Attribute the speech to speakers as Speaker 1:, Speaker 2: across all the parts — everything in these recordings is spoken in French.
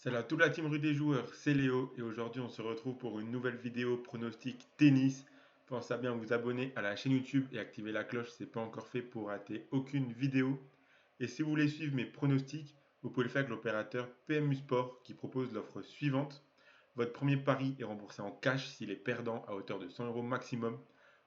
Speaker 1: Salut à toute la team rue des joueurs, c'est Léo et aujourd'hui on se retrouve pour une nouvelle vidéo pronostic tennis. Pensez à bien vous abonner à la chaîne YouTube et activer la cloche si ce n'est pas encore fait pour rater aucune vidéo. Et si vous voulez suivre mes pronostics, vous pouvez le faire avec l'opérateur PMU Sport qui propose l'offre suivante. Votre premier pari est remboursé en cash s'il est perdant à hauteur de 100 euros maximum.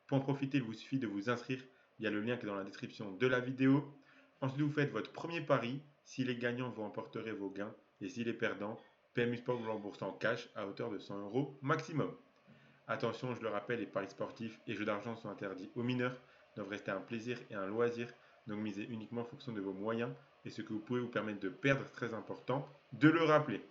Speaker 1: Pour en profiter, il vous suffit de vous inscrire via le lien qui est dans la description de la vidéo. Ensuite, vous faites votre premier pari. S'il est gagnant, vous remporterez vos gains. Et s'il est perdant, PMU Sport vous rembourse en cash à hauteur de 100 euros maximum. Attention, je le rappelle, les paris sportifs et jeux d'argent sont interdits aux mineurs, doivent rester un plaisir et un loisir, donc misez uniquement en fonction de vos moyens et ce que vous pouvez vous permettre de perdre, très important de le rappeler.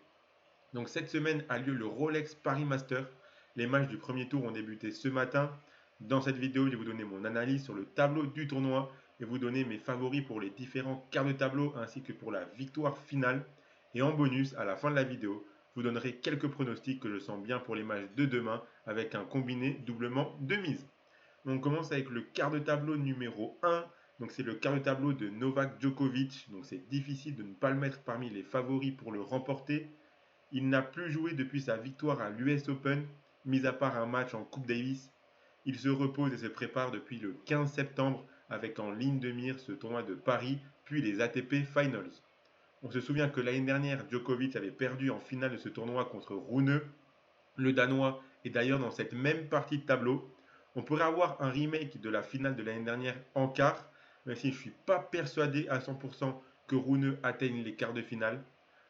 Speaker 1: Donc cette semaine a lieu le Rolex Paris Master. Les matchs du premier tour ont débuté ce matin. Dans cette vidéo, je vais vous donner mon analyse sur le tableau du tournoi et vous donner mes favoris pour les différents quarts de tableau ainsi que pour la victoire finale. Et en bonus, à la fin de la vidéo, je vous donnerai quelques pronostics que je sens bien pour les matchs de demain avec un combiné doublement de mise. Donc on commence avec le quart de tableau numéro 1. Donc c'est le quart de tableau de Novak Djokovic. Donc c'est difficile de ne pas le mettre parmi les favoris pour le remporter. Il n'a plus joué depuis sa victoire à l'US Open, mis à part un match en Coupe Davis. Il se repose et se prépare depuis le 15 septembre avec en ligne de mire ce tournoi de Paris, puis les ATP Finals. On se souvient que l'année dernière, Djokovic avait perdu en finale de ce tournoi contre Rune. Le Danois est d'ailleurs dans cette même partie de tableau. On pourrait avoir un remake de la finale de l'année dernière en quart, même si je ne suis pas persuadé à 100% que Rune atteigne les quarts de finale.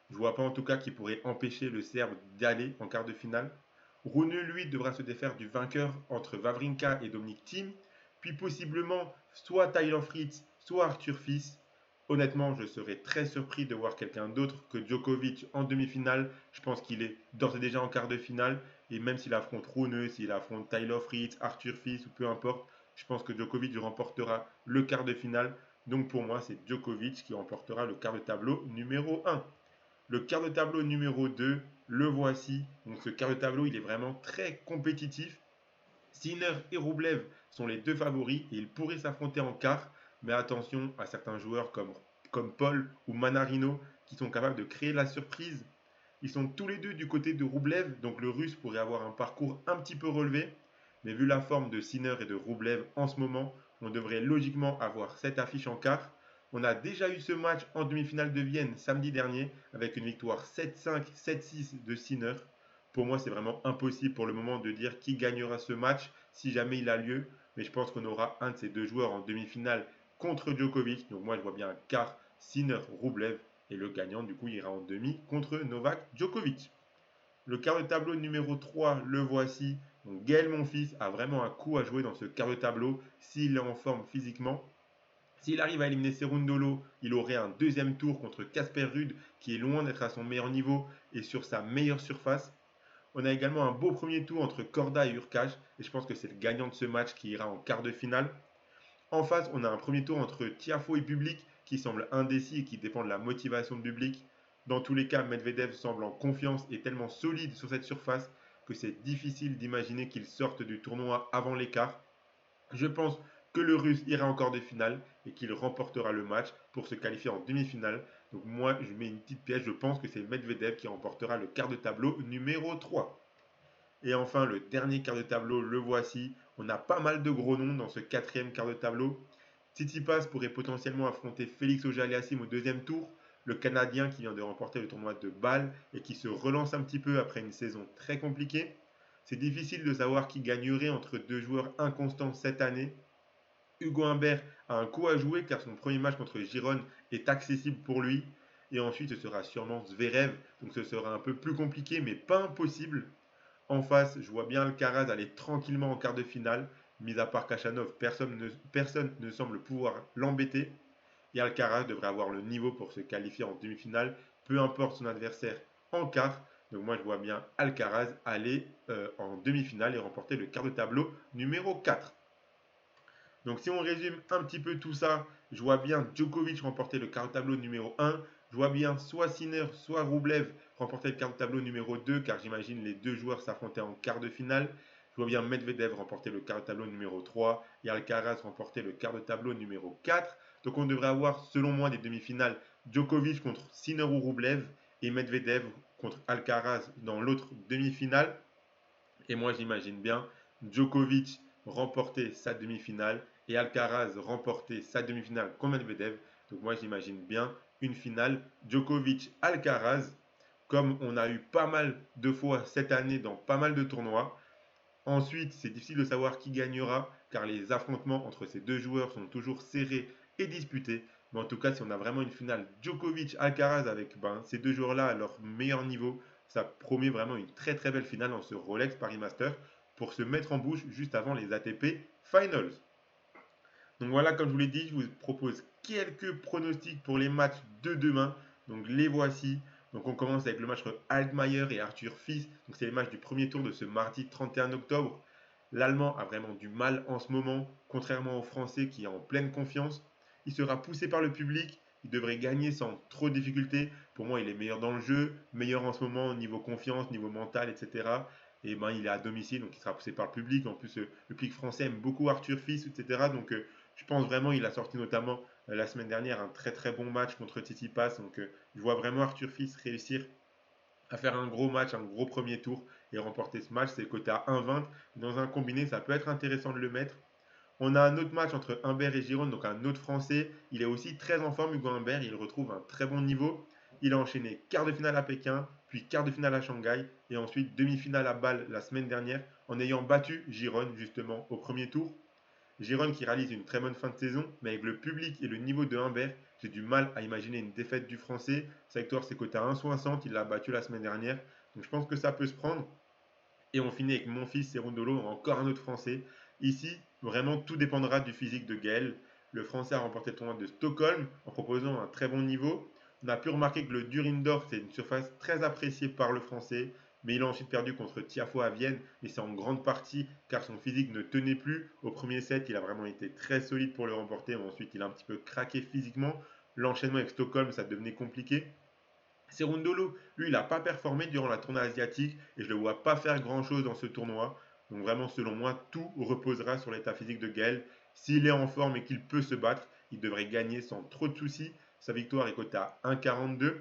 Speaker 1: Je ne vois pas en tout cas qui pourrait empêcher le Serbe d'aller en quart de finale. Rune, lui, devra se défaire du vainqueur entre Wawrinka et Dominic Thiem, puis possiblement soit Tyler Fritz, soit Arthur Fils. Honnêtement, je serais très surpris de voir quelqu'un d'autre que Djokovic en demi-finale. Je pense qu'il est d'ores et déjà en quart de finale. Et même s'il affronte Rune, s'il affronte Tyler Fritz, Arthur Fils ou peu importe, je pense que Djokovic remportera le quart de finale. Donc pour moi, c'est Djokovic qui remportera le quart de tableau numéro 1. Le quart de tableau numéro 2, le voici. Donc ce quart de tableau, il est vraiment très compétitif. Sinner et Rublev sont les deux favoris et ils pourraient s'affronter en quart. Mais attention à certains joueurs comme Paul ou Manarino qui sont capables de créer la surprise. Ils sont tous les deux du côté de Rublev, donc le russe pourrait avoir un parcours un petit peu relevé. Mais vu la forme de Sinner et de Rublev en ce moment, on devrait logiquement avoir cette affiche en quart. On a déjà eu ce match en demi-finale de Vienne samedi dernier avec une victoire 7-5, 7-6 de Sinner. Pour moi, c'est vraiment impossible pour le moment de dire qui gagnera ce match si jamais il a lieu. Mais je pense qu'on aura un de ces deux joueurs en demi-finale contre Djokovic. Donc moi, je vois bien un quart Sinner-Rublev. Et le gagnant, du coup, ira en demi contre Novak Djokovic. Le quart de tableau numéro 3, le voici. Donc Gaël Monfils a vraiment un coup à jouer dans ce quart de tableau s'il est en forme physiquement. S'il arrive à éliminer Cerundolo, il aurait un deuxième tour contre Casper Ruud qui est loin d'être à son meilleur niveau et sur sa meilleure surface. On a également un beau premier tour entre Corda et Urkach et je pense que c'est le gagnant de ce match qui ira en quart de finale. En face, on a un premier tour entre Tiafoe et Bublik qui semble indécis et qui dépend de la motivation de Bublik. Dans tous les cas, Medvedev semble en confiance et tellement solide sur cette surface que c'est difficile d'imaginer qu'il sorte du tournoi avant l'écart. Je pense que le Russe ira en quart de finale et qu'il remportera le match pour se qualifier en demi-finale. Donc moi, je mets une petite pièce, je pense que c'est Medvedev qui remportera le quart de tableau numéro 3. Et enfin, le dernier quart de tableau, le voici. On a pas mal de gros noms dans ce quatrième quart de tableau. Tsitsipas pourrait potentiellement affronter Félix Auger-Aliassime au deuxième tour, le Canadien qui vient de remporter le tournoi de Bâle et qui se relance un petit peu après une saison très compliquée. C'est difficile de savoir qui gagnerait entre deux joueurs inconstants cette année. Hugo Humbert a un coup à jouer car son premier match contre Giron est accessible pour lui. Et ensuite, ce sera sûrement Zverev, donc ce sera un peu plus compliqué mais pas impossible. En face, je vois bien Alcaraz aller tranquillement en quart de finale. Mis à part Kachanov, personne ne semble pouvoir l'embêter. Et Alcaraz devrait avoir le niveau pour se qualifier en demi-finale, peu importe son adversaire en quart. Donc moi je vois bien Alcaraz aller en demi-finale et remporter le quart de tableau numéro 4. Donc si on résume un petit peu tout ça, je vois bien Djokovic remporter le quart de tableau numéro 1. Je vois bien soit Sinner, soit Rublev remporter le quart de tableau numéro 2, car j'imagine les deux joueurs s'affronter en quart de finale. Je vois bien Medvedev remporter le quart de tableau numéro 3 et Alcaraz remporter le quart de tableau numéro 4. Donc on devrait avoir, selon moi, des demi-finales Djokovic contre Sinner ou Rublev et Medvedev contre Alcaraz dans l'autre demi-finale. Et moi, j'imagine bien Djokovic remporter sa demi-finale et Alcaraz remporter sa demi-finale contre Medvedev. Donc moi, j'imagine bien une finale Djokovic-Alcaraz, comme on a eu pas mal de fois cette année dans pas mal de tournois. Ensuite, c'est difficile de savoir qui gagnera, car les affrontements entre ces deux joueurs sont toujours serrés et disputés. Mais en tout cas, si on a vraiment une finale Djokovic-Alcaraz avec ces deux joueurs-là à leur meilleur niveau, ça promet vraiment une très très belle finale en ce Rolex Paris Master pour se mettre en bouche juste avant les ATP Finals. Donc voilà, comme je vous l'ai dit, je vous propose quelques pronostics pour les matchs de demain. Donc les voici. Donc on commence avec le match entre Altmaier et Arthur Fils. Donc c'est les matchs du premier tour de ce mardi 31 octobre. L'Allemand a vraiment du mal en ce moment, contrairement au Français qui est en pleine confiance. Il sera poussé par le public. Il devrait gagner sans trop de difficultés. Pour moi, il est meilleur dans le jeu, meilleur en ce moment au niveau confiance, niveau mental, etc. Et ben, il est à domicile, donc il sera poussé par le public. En plus, le public français aime beaucoup Arthur Fils, etc. Donc je pense vraiment, il a sorti notamment la semaine dernière un très très bon match contre Tsitsipas. Donc je vois vraiment Arthur Fils réussir à faire un gros match, un gros premier tour et remporter ce match. C'est le côté à 1,20. Dans un combiné, ça peut être intéressant de le mettre. On a un autre match entre Humbert et Giron, donc un autre Français. Il est aussi très en forme, Hugo Humbert. Il retrouve un très bon niveau. Il a enchaîné quart de finale à Pékin, puis quart de finale à Shanghai, et ensuite demi-finale à Bâle la semaine dernière, en ayant battu Giron justement au premier tour. Giron qui réalise une très bonne fin de saison, mais avec le public et le niveau de Humbert, j'ai du mal à imaginer une défaite du Français. Sa victoire, c'est coté à 1,60, il l'a battu la semaine dernière, donc je pense que ça peut se prendre. Et on finit avec mon fils Serundolo, encore un autre Français. Ici, vraiment, tout dépendra du physique de Gaël. Le Français a remporté le tournoi de Stockholm en proposant un très bon niveau. On a pu remarquer que le Durindorf, c'est une surface très appréciée par le Français, mais il a ensuite perdu contre Tiafoe à Vienne, et c'est en grande partie car son physique ne tenait plus. Au premier set, il a vraiment été très solide pour le remporter, mais ensuite il a un petit peu craqué physiquement. L'enchaînement avec Stockholm, ça devenait compliqué. Serundolo, lui, il n'a pas performé durant la tournée asiatique et je ne le vois pas faire grand-chose dans ce tournoi. Donc vraiment, selon moi, tout reposera sur l'état physique de Gaël. S'il est en forme et qu'il peut se battre, il devrait gagner sans trop de soucis. Sa victoire est cotée à 1,42.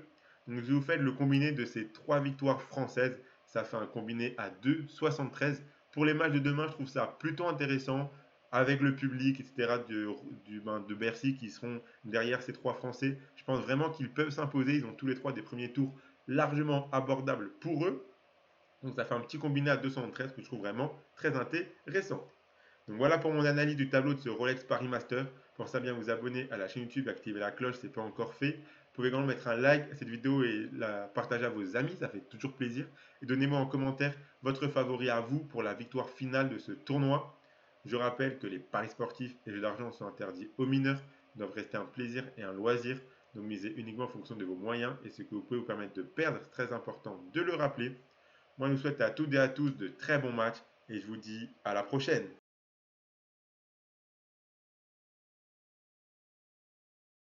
Speaker 1: Donc si vous faites le combiné de ces trois victoires françaises, ça fait un combiné à 2,73. Pour les matchs de demain, je trouve ça plutôt intéressant avec le public, etc., de Bercy qui seront derrière ces trois Français. Je pense vraiment qu'ils peuvent s'imposer. Ils ont tous les trois des premiers tours largement abordables pour eux. Donc ça fait un petit combiné à 213 que je trouve vraiment très intéressant. Donc voilà pour mon analyse du tableau de ce Rolex Paris Master. Pensez à bien vous abonner à la chaîne YouTube et activer la cloche si ce n'est pas encore fait. Vous pouvez également mettre un like à cette vidéo et la partager à vos amis, ça fait toujours plaisir. Et donnez-moi en commentaire votre favori à vous pour la victoire finale de ce tournoi. Je rappelle que les paris sportifs et jeux d'argent sont interdits aux mineurs, doivent rester un plaisir et un loisir. Donc misez uniquement en fonction de vos moyens et ce que vous pouvez vous permettre de perdre, c'est très important de le rappeler. Moi je vous souhaite à toutes et à tous de très bons matchs et je vous dis à la prochaine.